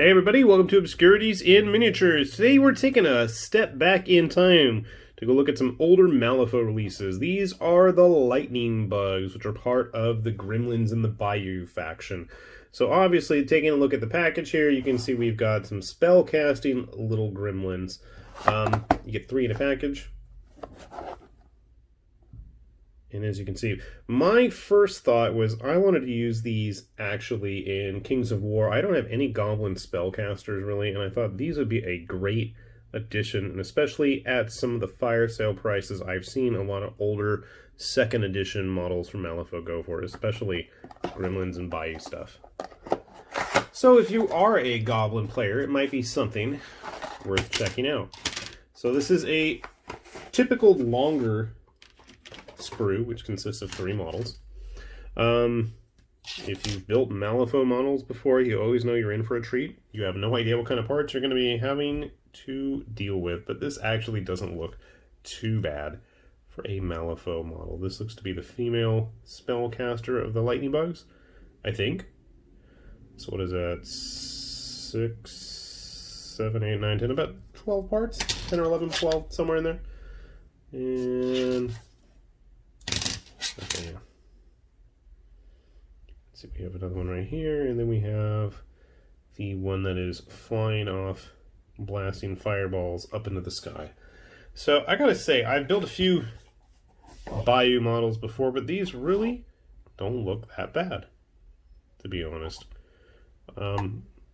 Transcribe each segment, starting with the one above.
Hey everybody, welcome to Obscurities in Miniatures. Today we're taking a step back in time to go look at some older Malifaux releases. These are the lightning bugs, which are part of the Gremlins in the Bayou faction. So obviously, taking a look at the package here, you can see we've got some spell casting little gremlins. You get 3 in a package. And as you can see, my first thought was I wanted to use these actually in Kings of War. I don't have any goblin spellcasters really, and I thought these would be a great addition, and especially at some of the fire sale prices I've seen a lot of older 2nd edition models from Malifaux go for, especially Gremlins and Bayou stuff. So if you are a goblin player, it might be something worth checking out. So this is a typical longer sprue, which consists of 3 models. If you've built Malifaux models before, you always know you're in for a treat. You have no idea what kind of parts you're going to be having to deal with, but this actually doesn't look too bad for a Malifaux model. This looks to be the female spellcaster of the lightning bugs, I think. So what is that? 6, 7, 8, 9, 10, about 12 parts? 10 or 11, 12, somewhere in there. And okay, yeah. Let's see, we have another one right here, and then we have the one that is flying off, blasting fireballs up into the sky. So I gotta say, I've built a few Bayou models before, but these really don't look that bad, to be honest.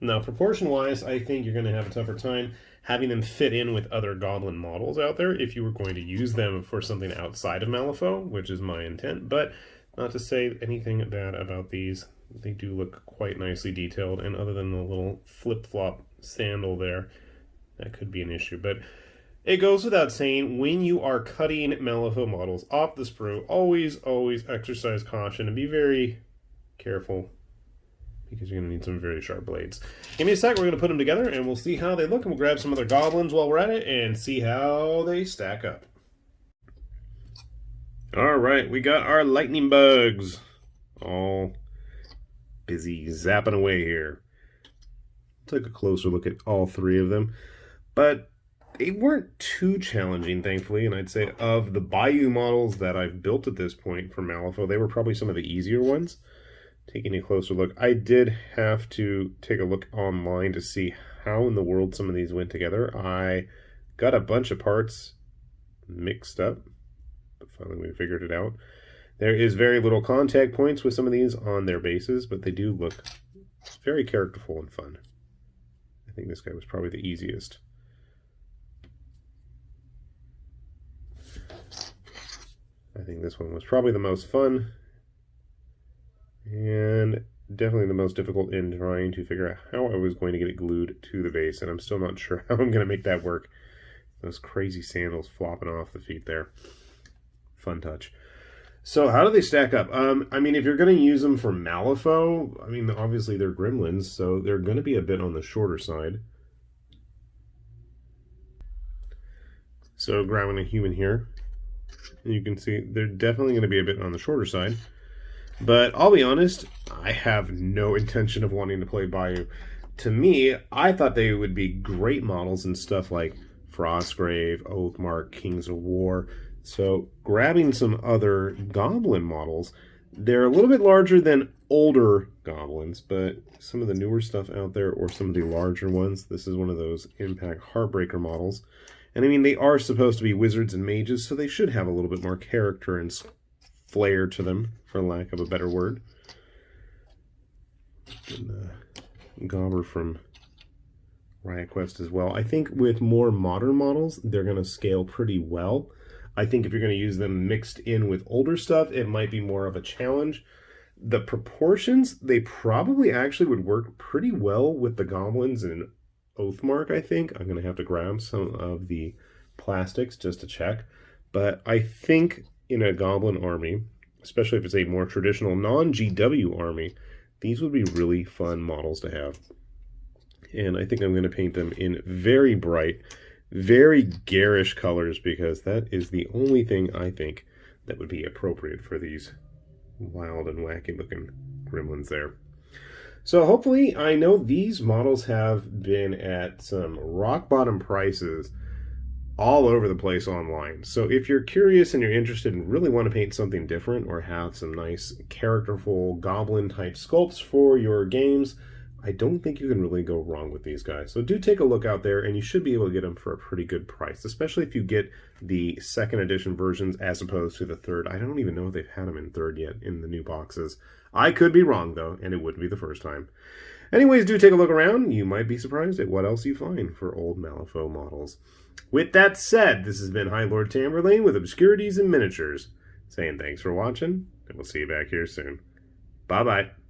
Now, proportion-wise, I think you're going to have a tougher time having them fit in with other goblin models out there if you were going to use them for something outside of Malifaux, which is my intent. But not to say anything bad about these. They do look quite nicely detailed, and other than the little flip-flop sandal there, that could be an issue. But it goes without saying, when you are cutting Malifaux models off the sprue, always exercise caution and be very careful, because you're going to need some very sharp blades. Give me a sec, we're going to put them together, and we'll see how they look, and we'll grab some other goblins while we're at it, and see how they stack up. Alright, we got our lightning bugs. All busy zapping away here. Take a closer look at all 3 of them. But they weren't too challenging, thankfully, and I'd say of the Bayou models that I've built at this point for Malifaux, they were probably some of the easier ones. Taking a closer look, I did have to take a look online to see how in the world some of these went together. I got a bunch of parts mixed up, but finally we figured it out. There is very little contact points with some of these on their bases, but they do look very characterful and fun. I think this guy was probably the easiest. I think this one was probably the most fun, and definitely the most difficult in trying to figure out how I was going to get it glued to the base, and I'm still not sure how I'm going to make that work. Those crazy sandals flopping off the feet there. Fun touch. So how do they stack up? I mean, if you're going to use them for Malifaux, I mean, obviously they're gremlins, so they're going to be a bit on the shorter side. So grabbing a human here, you can see they're definitely going to be a bit on the shorter side. But I'll be honest, I have no intention of wanting to play Bayou. To me, I thought they would be great models in stuff like Frostgrave, Oathmark, Kings of War. So grabbing some other goblin models, they're a little bit larger than older goblins, but some of the newer stuff out there, or some of the larger ones, this is one of those Impact Heartbreaker models. And I mean, they are supposed to be wizards and mages, so they should have a little bit more character and flair to them, for lack of a better word. And Gobber from Riot Quest as well. I think with more modern models, they're going to scale pretty well. I think if you're going to use them mixed in with older stuff, it might be more of a challenge. The proportions, they probably actually would work pretty well with the goblins and Oathmark, I think. I'm going to have to grab some of the plastics just to check. But I think in a goblin army, especially if it's a more traditional non-GW army, these would be really fun models to have. And I think I'm going to paint them in very bright, very garish colors, because that is the only thing I think that would be appropriate for these wild and wacky looking gremlins there. So hopefully, I know these models have been at some rock bottom prices all over the place online. So if you're curious and you're interested and really want to paint something different or have some nice characterful goblin type sculpts for your games, I don't think you can really go wrong with these guys. So do take a look out there, and you should be able to get them for a pretty good price, especially if you get the second edition versions as opposed to the third. I don't even know if they've had them in third yet in the new boxes. I could be wrong, though, and it wouldn't be the first time. Anyways, do take a look around. You might be surprised at what else you find for old Malifaux models. With that said, this has been High Lord Tamerlane with Obscurities and Miniatures, saying thanks for watching, and we'll see you back here soon. Bye-bye.